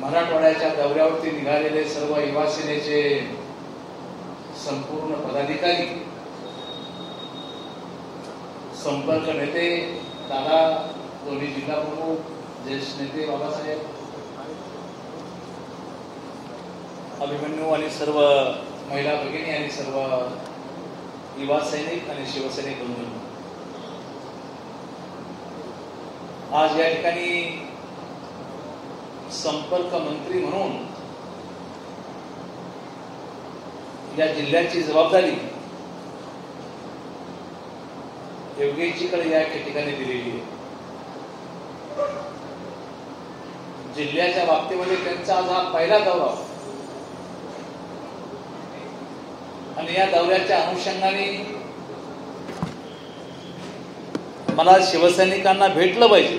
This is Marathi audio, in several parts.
मराठवाड्याच्या दौऱ्यावरती निघालेले सर्व युवा सेनेचे संपूर्ण पदाधिकारी, संपर्क नेते, दादा, दोन्ही जिल्हा प्रमुख, ज्येष्ठ नेते बाबासाहेब, अभिमन्यू आणि सर्व महिला भगिनी आणि सर्व युवा सैनिक आणि शिवसैनिक बंधू, आज या ठिकाणी संपर्क मंत्री म्हणून या जिल्ह्याची जबाबदारी योगेशजीकडे या ठिकाणी दिलेली आहे. जिल्ह्याच्या बाबतीमध्ये त्यांचा आज हा पहिला दौरा आणि या दौऱ्याच्या अनुषंगाने मला शिवसैनिकांना भेटलं पाहिजे.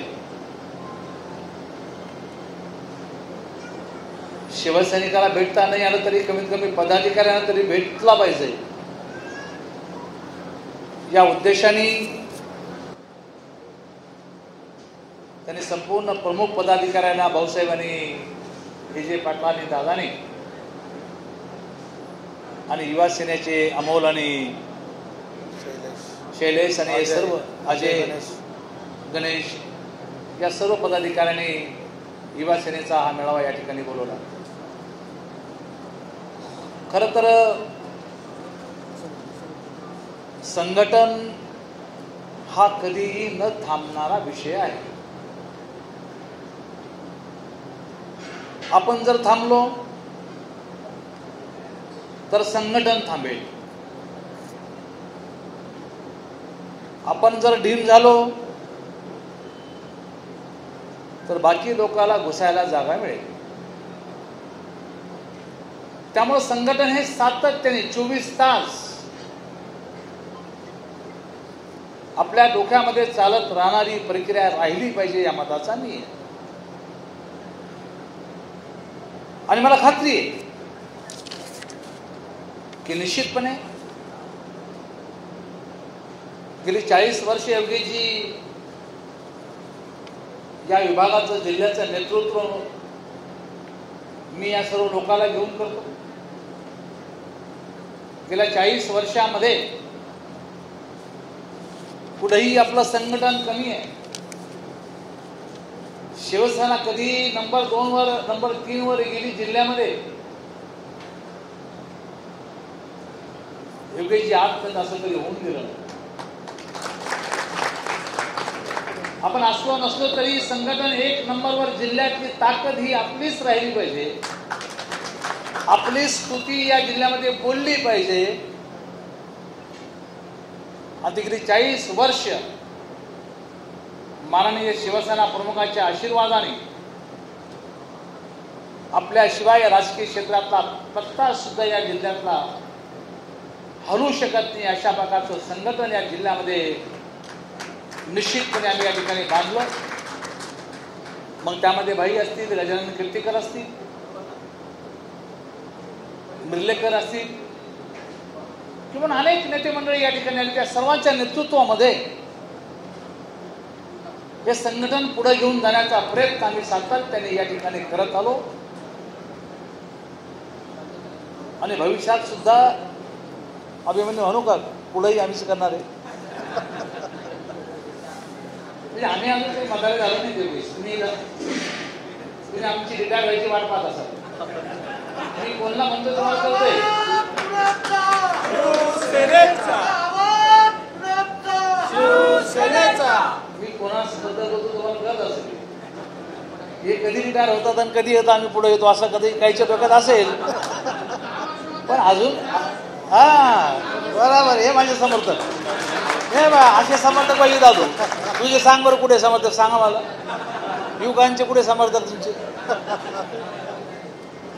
शिवसैनिकाला भेटता नाही आलं तरी कमीत कमी पदाधिकाऱ्यांना तरी भेटला पाहिजे. या उद्देशाने त्यांनी संपूर्ण प्रमुख पदाधिकाऱ्यांना, भाऊसाहेबांनी, विजय पाटलांनी, दादानी आणि युवा सेनेचे अमोल आणि शैलेश आणि सर्व अजय, गणेश या सर्व पदाधिकाऱ्यांनी युवा सेनेचा हा मेळावा या ठिकाणी बोलवला. खरं तर संघटन हा कधीही न थांबणारा विषय आहे. आपण जर थांबलो तर संघटन थांबेल. आपण जर ढीम झालो तर बाकी लोकांना घुसायला जागा मिळेल. त्यामुळे संघटन हे सातत्याने 24 तास आपल्या डोक्यामध्ये चालत राहणारी प्रक्रिया राहिली पाहिजे या मताचा मी आहे. आणि मला खात्री आहे की निश्चितपणे गेली 40 वर्ष योगेशजी या विभागाचं, जिल्ह्याचं नेतृत्व मी या सर्व लोकांना घेऊन करतो. गेल्या 40 वर्षामध्ये कुठेही आपलं संघटन कमी आहे. शिवसेना कधी नंबर 2 वर, नंबर 3 वर गेली जिल्ह्यामध्ये. योगेशजी आजपर्यंत असं कधी होऊन गेलं. आपण असलो नसलो तरी संघटन 1 नंबरवर, जिल्ह्यातली ताकद ही आपलीच राहिली पाहिजे. आपली स्तुती या जिल्ह्यामध्ये बोलली पाहिजे. आता गेली 40 वर्ष माननीय शिवसेना प्रमुखांच्या आशीर्वादाने आपल्याशिवाय राजकीय क्षेत्रातला पत्ता सुद्धा या जिल्ह्यातला हलू शकत नाही अशा प्रकारचं संघटन या जिल्ह्यामध्ये निश्चितपणे आम्ही या ठिकाणी बांधलं. मग त्यामध्ये भाई असतील, गजानन कीर्तीकर असतील, मिर्लेकर असतील किंवा अनेक नेते मंडळी या ठिकाणी आली. त्या सर्वांच्या नेतृत्वामध्ये हे संघटन पुढे घेऊन जाण्याचा प्रयत्न आम्ही सातत्याने या ठिकाणी करत आलो आणि भविष्यात सुद्धा अभिमन्यू हनुकर पुढेही आम्हीच करणार आहे. म्हणजे आम्ही अजून काही मदारी झालो नाही. तुम्ही आमची रिटायर व्हायची वाट पाहत असाल. मी कोणला म्हणतो तुम्हाला कळतंय? मी कोणाबद्दल बोलतो तुम्हाला कळत असेल. हे कधी रिटायर होतात आणि कधी येतं आम्ही पुढे येतो असं कधी काहीच्या डोक्यात असेल. पण अजून बरोबर, हे माझे समर्थक, हे बा असे समर्थक पाहिजे. दादू तुझे सांग बरं कुठे समर्थक, सांगा मला. युवकांचे कुठे समर्थक तुमचे?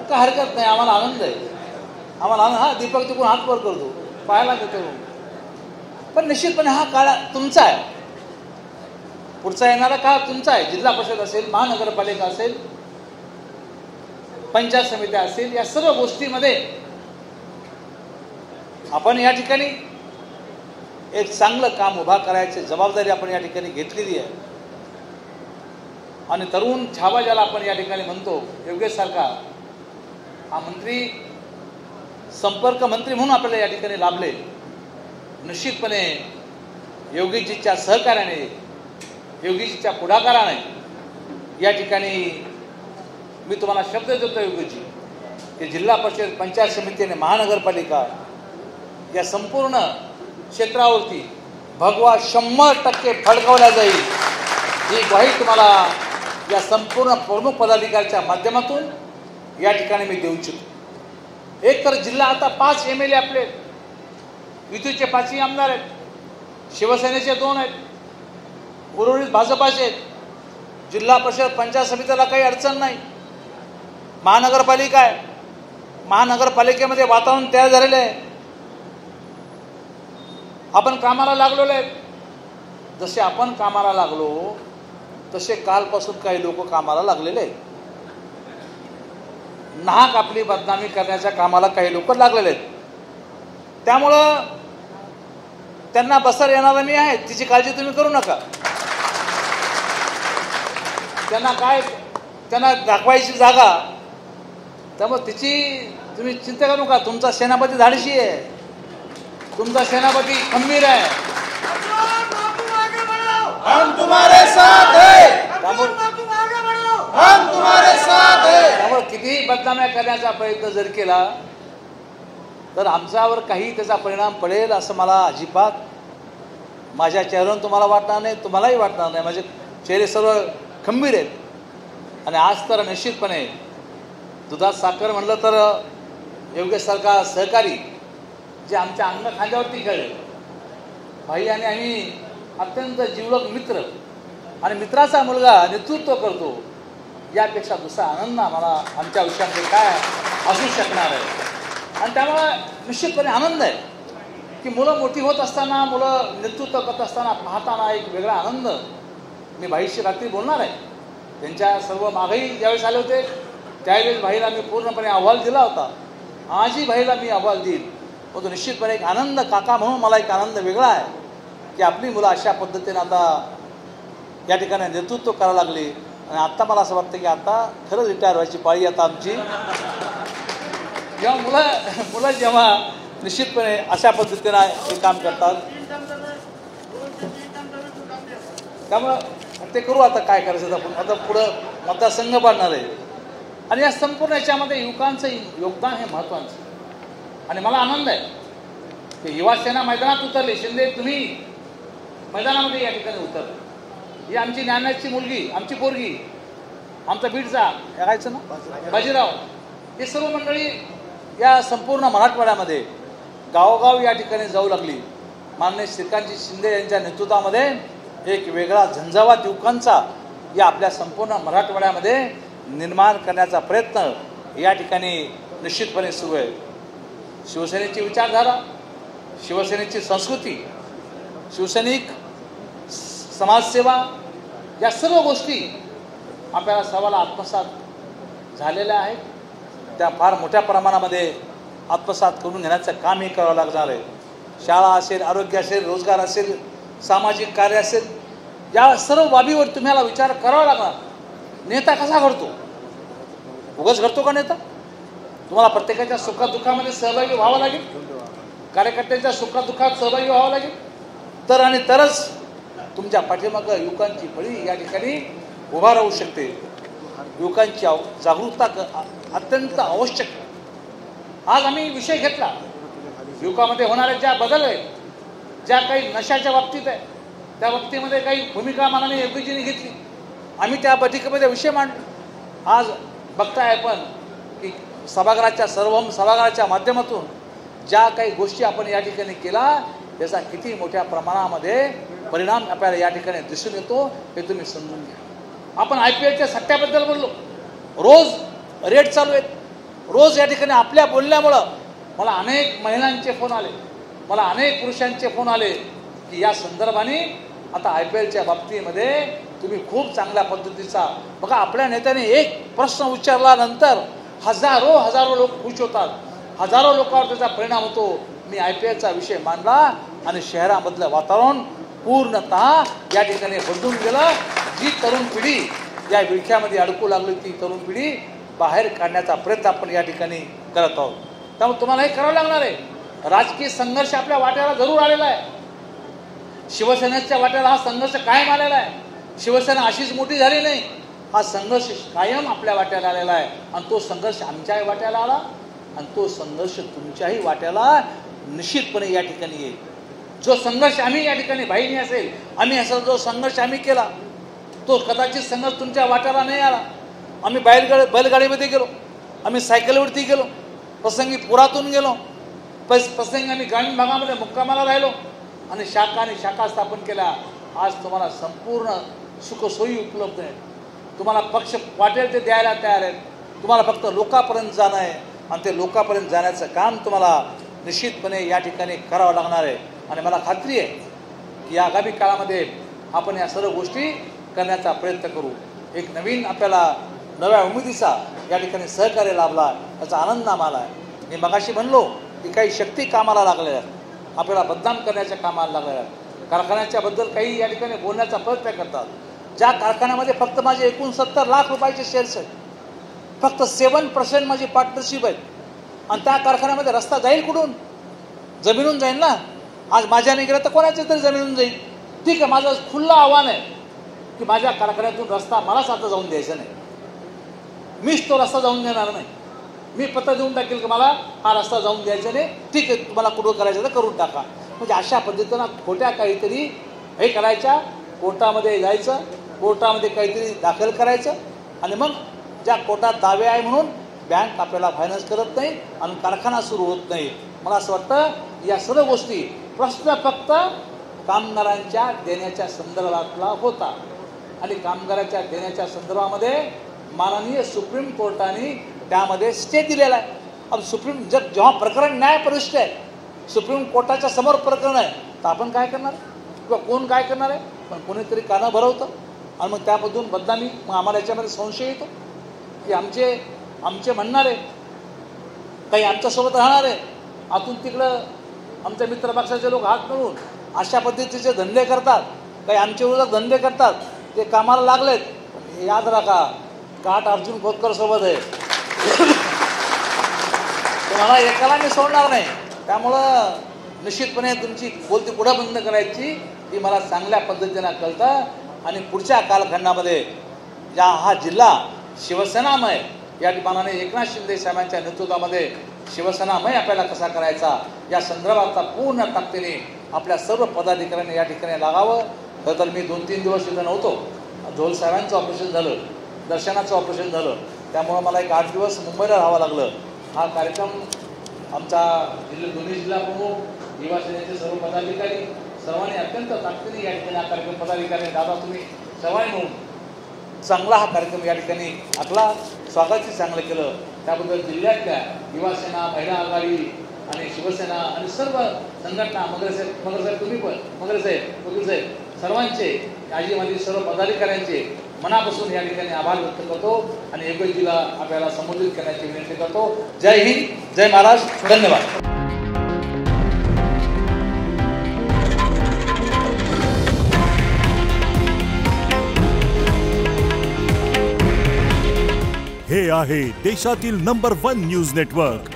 काय हरकत नाही, आम्हाला आनंद आहे. आम्हाला आनंद. हा दीपक तिकडून हात वर करतो, पाहायला घेतो. पण निश्चितपणे हा काळ तुमचा आहे. पुढचा येणारा काळ तुमचा आहे. जिल्हा परिषद असेल, महानगरपालिका असेल, पंचायत समित्या असेल, या सर्व गोष्टीमध्ये आपण या ठिकाणी एक चांगलं काम उभा करायची जबाबदारी आपण या ठिकाणी घेतलेली आहे. आणि तरुण छावा ज्याला आपण या ठिकाणी म्हणतो, योगेश सारखा हा मंत्री, संपर्क मंत्री म्हणून आपल्याला या ठिकाणी लाभले. निश्चितपणे योगेशजीच्या सहकार्याने, योगेशजीच्या पुढाकाराने या ठिकाणी मी तुम्हाला शब्द देतो योगेशजी की जिल्हा परिषद, पंचायत समिती आणि महानगरपालिका या संपूर्ण क्षेत्रावरती भगवा 100% फडकवला जाईल ही ग्वाही तुम्हाला या संपूर्ण प्रमुख पदाधिकाऱ्याच्या माध्यमातून या ठिकाणी मी देऊ इच्छितो. एक तर जिल्हा आता 5 MLA आपले, युतीचे 5ही आमदार आहेत, शिवसेनेचे 2 आहेत, उर्वरित भाजपाचे आहेत. जिल्हा परिषद पंचायत समितीला काही अडचण नाही. महानगरपालिका आहे, महानगरपालिकेमध्ये वातावरण तयार झालेलं आहे. आपण कामाला लागलेलो आहे. जसे आपण कामाला लागलो तसे कालपासून काही लोक कामाला लागलेले आहेत. नाहक आपली बदनामी करण्याच्या कामाला काही लोक लागलेले आहेत. त्यामुळं त्यांना बसर येणारा मी आहे, तिची काळजी तुम्ही करू नका. त्यांना दाखवायची जागा, त्यामुळे तिची तुम्ही चिंता करू नका. तुमचा सेनापती धाडशी आहे, तुमचा सेनापती खंबीर आहे. हम तुम्हारे साथ हैं, हम तुम्हारे साथ हैं. त्यामुळे कितीही बदनाम्या करण्याचा प्रयत्न जर केला तर आमच्यावर काही त्याचा परिणाम पडेल असं मला अजिबात माझ्या चेहऱ्यावरून तुम्हाला वाटणार नाही, तुम्हालाही वाटणार नाही. माझे चेहरे सर्व खंबीर आहेत. आणि आज तर निश्चितपणे दुधात साखर म्हणलं तर योगेशसारखा सहकारी जे आमच्या अंग खांद्यावरती खेळले भाई, आणि आम्ही अत्यंत जिवलग मित्र आणि मित्राचा मुलगा नेतृत्व करतो, यापेक्षा दुसरा आनंद आम्हाला आमच्या आयुष्यामध्ये काय असू शकणार आहे. आणि त्यामुळे निश्चितपणे आनंद आहे की मुलं मोठी होत असताना, मुलं नेतृत्व करत असताना पाहताना एक वेगळा आनंद. मी भाईशी रात्री बोलणार आहे. त्यांच्या सर्व मागही ज्यावेळेस आले होते त्यावेळेस भाईला मी पूर्णपणे अहवाल दिला होता. आजही भाईला मी अहवाल देईल. तो निश्चितपणे एक आनंद, काका म्हणून मला एक आनंद वेगळा आहे की आपली मुलं अशा पद्धतीने आता या ठिकाणी नेतृत्व करायला लागली. आणि आत्ता मला असं वाटतं की आता खरंच रिटायर व्हायची पाळी आता आमची. जेव्हा मुलं जेव्हा निश्चितपणे अशा पद्धतीने हे काम करतात, त्यामुळं ते करू. आता काय करायचं, आपण आता पुढं मतदारसंघ बांधणार आहे आणि या संपूर्ण याच्यामध्ये युवकांचं योगदान हे महत्त्वाचं. आणि मला आनंद आहे की युवा सेना मैदानात उतरली. शिंदे तुम्ही मैदानामध्ये या ठिकाणी उतरले. ही आमची ज्ञानाची मुलगी, आमची पोरगी, आमचा बीडचा यायचं ना बाजीराव, हे सर्व मंडळी या संपूर्ण मराठवाड्यामध्ये गावोगाव या ठिकाणी जाऊ लागली. माननीय श्रीकांतजी शिंदे यांच्या नेतृत्वामध्ये एक वेगळा झंझावात युवकांचा या आपल्या संपूर्ण मराठवाड्यामध्ये निर्माण करण्याचा प्रयत्न या ठिकाणी निश्चितपणे सुरू आहे. शिवसेनेची विचारधारा, शिवसेनेची संस्कृती, शिवसैनिक समाजसेवा या सर्व गोष्टी आपल्याला सर्वाला आत्मसात झालेल्या आहेत. त्या फार मोठ्या प्रमाणामध्ये आत्मसात करून घेण्याचं काम हे करावं लागणार आहे. शाळा असेल, आरोग्य असेल, रोजगार असेल, सामाजिक कार्य असेल, या सर्व बाबीवर तुम्हाला विचार करावा लागणार. नेता कसा घडतो? उगाच घडतो का नेता? तुम्हाला प्रत्येकाच्या सुखादुःखामध्ये सहभागी व्हावं लागेल, कार्यकर्त्यांच्या सुखादुःखात सहभागी व्हावं लागेल, तर आणि तरच तुमच्या पाठीमागं युवकांची फळी या ठिकाणी उभा राहू शकते. युवकांची जागरूकता अत्यंत आवश्यक. आज आम्ही विषय घेतला युवकामध्ये होणाऱ्या ज्या बदल आहेत, ज्या काही नशाच्या बाबतीत आहे, त्या बाबतीमध्ये काही भूमिका माननीय योगीजींनी घेतली. आम्ही त्या बैठकीमध्ये विषय मांडले. आज बघताय आपण की सभागृहाच्या सभागृहाच्या माध्यमातून ज्या काही गोष्टी आपण या ठिकाणी केला त्याचा किती मोठ्या प्रमाणामध्ये परिणाम आपल्याला या ठिकाणी दिसून येतो हे तुम्ही समजून घ्या. आपण IPLच्या सट्ट्याबद्दल बोललो, रोज रेट चालू आहेत. रोज या ठिकाणी आपल्या बोलण्यामुळं मला अनेक महिलांचे फोन आले, मला अनेक पुरुषांचे फोन आले की या संदर्भाने आता IPLच्या बाबतीमध्ये तुम्ही खूप चांगल्या पद्धतीचा बघा. आपल्या नेत्याने एक प्रश्न उच्चारल्यानंतर हजारो लोक खुश होतात, हजारो लोकांवर त्याचा परिणाम होतो. मी IPLचा विषय मांडला आणि शहरामधलं वातावरण पूर्णतः या ठिकाणी बदलून गेलं. जी तरुण पिढी या विळख्यामध्ये अडकू लागली ती तरुण पिढी बाहेर काढण्याचा प्रयत्न आपण या ठिकाणी करत आहोत. त्यामुळे तुम्हाला हे करावं लागणार आहे. राजकीय संघर्ष आपल्या वाट्याला जरूर आलेला आहे. शिवसेनेच्या वाट्याला हा संघर्ष कायम आलेला आहे. शिवसेना अशीच मोठी झाली नाही, हा संघर्ष कायम आपल्या वाट्याला आलेला आहे. आणि तो संघर्ष आमच्याही वाट्याला आला आणि तो संघर्ष तुमच्याही वाट्याला निश्चितपणे या ठिकाणी येईल. जो संघर्ष आम्ही या ठिकाणी बाईंनी असेल, आम्ही असा जो संघर्ष आम्ही केला, तो कदाचित संघर्ष तुमच्या वाट्याला नाही आला. आम्ही बैलगाडीमध्ये गेलो, आम्ही सायकलवरती गेलो, प्रसंगी पुरातून गेलो, प्रसंगी आम्ही ग्रामीण भागामध्ये मुक्कामाला राहिलो आणि शाखा स्थापन केल्या. आज तुम्हाला संपूर्ण सुखसोयी उपलब्ध आहेत. तुम्हाला पक्ष वाटेल ते द्यायला तयार आहेत. तुम्हाला फक्त लोकांपर्यंत जाणं आहे आणि ते लोकांपर्यंत जाण्याचं काम तुम्हाला निश्चितपणे या ठिकाणी करावं लागणार आहे. आणि मला खात्री आहे की या आगामी काळामध्ये आपण या सर्व गोष्टी करण्याचा प्रयत्न करू. एक नवीन आपल्याला नव्या उमेदीचा या ठिकाणी सहकार्य लाभला, याचा आनंद आम्हाला आहे. मी मगाशी म्हणलो की काही शक्ती कामाला लागलेल्या आहेत, आपल्याला बदनाम करण्याच्या कामाला लागलेल्या आहेत. कारखान्याच्याबद्दल काही या ठिकाणी बोलण्याचा प्रयत्न करतात. ज्या कारखान्यामध्ये फक्त माझे 69 लाख रुपयाचे शेअर्स आहेत, फक्त 7% माझी पार्टनरशिप आहे आणि त्या कारखान्यामध्ये रस्ता जाईल कुठून? जमिनून जाईल ना. आज माझ्या नाही गेलं तर कोणाच्या तरी जमिनून जाईल. ठीक आहे, माझं खुलं आव्हान आहे की माझ्या कारखान्यातून रस्ता मलाच आता जाऊन द्यायचा नाही. मीच तो रस्ता जाऊन देणार नाही. मी पत्र देऊन टाकेल की मला हा रस्ता जाऊन द्यायचा नाही. ठीक आहे, तुम्हाला कुठं करायचं तर करून टाका. म्हणजे अशा पद्धतीनं खोट्या काहीतरी हे करायच्या, कोर्टामध्ये जायचं, कोर्टामध्ये काहीतरी दाखल करायचं आणि मग ज्या कोर्टात दावे आहे म्हणून बँक आपल्याला फायनान्स करत नाही आणि कारखाना सुरू होत नाही. मला असं वाटतं या सर्व गोष्टी प्रश्न फक्त कामगारांच्या देण्याच्या संदर्भातला होता आणि कामगारांच्या देण्याच्या संदर्भामध्ये माननीय सुप्रीम कोर्टाने त्यामध्ये स्टे दिलेला आहे. अब जेव्हा प्रकरण न्यायपरिष्ठ आहे, सुप्रीम कोर्टाच्या समोर प्रकरण आहे, तर आपण काय करणार किंवा कोण काय करणार आहे? पण कोणीतरी कानं भरवतं आणि मग त्यामधून बदनामी. मग आम्हाला याच्यामध्ये संशय येतो की आमचे म्हणणारे काही आमच्यासोबत राहणारे आतून तिकडं आमच्या मित्रपक्षाचे लोक हात मिळून अशा पद्धतीचे धंदे करतात, काही आमच्या विरोधात धंदे करतात. ते कामाला लागलेत. याद राखा, काट अर्जुन खोतकर सोबत आहे. तुम्हाला एकाला मी सोडणार नाही. त्यामुळं निश्चितपणे तुमची बोलती पुढं बंद करायची ही मला चांगल्या पद्धतीनं कळतं. आणि पुढच्या कालखंडामध्ये हा जिल्हा शिवसेनामय या मानाने एकनाथ शिंदे साहेबांच्या नेतृत्वामध्ये शिवसेनामय आपल्याला कसा करायचा या संदर्भातला पूर्ण ताकदीने आपल्या सर्व पदाधिकाऱ्यांनी या ठिकाणी लागावं. खरं तर मी 2-3 दिवस इथं नव्हतो. झोल साहेबांचं ऑपरेशन झालं, दर्शनाचं ऑपरेशन झालं, त्यामुळं मला एक 8 दिवस मुंबईला राहावं लागलं. हा कार्यक्रम आमचा दोन्ही जिल्हा प्रमुख, युवा सेनेचे सर्व पदाधिकारी सर्वांनी अत्यंत ताकदीने या ठिकाणी हा कार्यक्रम, पदाधिकारी दादा तुम्ही सर्वांनी म्हणून चांगला हा कार्यक्रम या ठिकाणी आपला स्वागतही चांगलं केलं. त्याबद्दल जिल्ह्यातल्या युवा सेना, महिला आघाडी आणि शिवसेना आणि सर्व संघटना, मगरे साहेब तुम्ही पण, मगरे साहेब, वकील साहेब, सर्वांचे, आजीमाजी सर्व पदाधिकाऱ्यांचे मनापासून या ठिकाणी आभार व्यक्त करतो आणि योगेशजीला आपल्याला संबोधित करण्याची विनंती करतो. जय हिंद, जय महाराष्ट्र, धन्यवाद. हे आहे देशातील नंबर 1 न्यूज नेटवर्क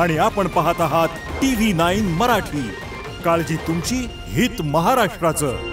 आणि आपण पाहत आहात TV9 मराठी. काळजी तुमची, हित महाराष्ट्राचं.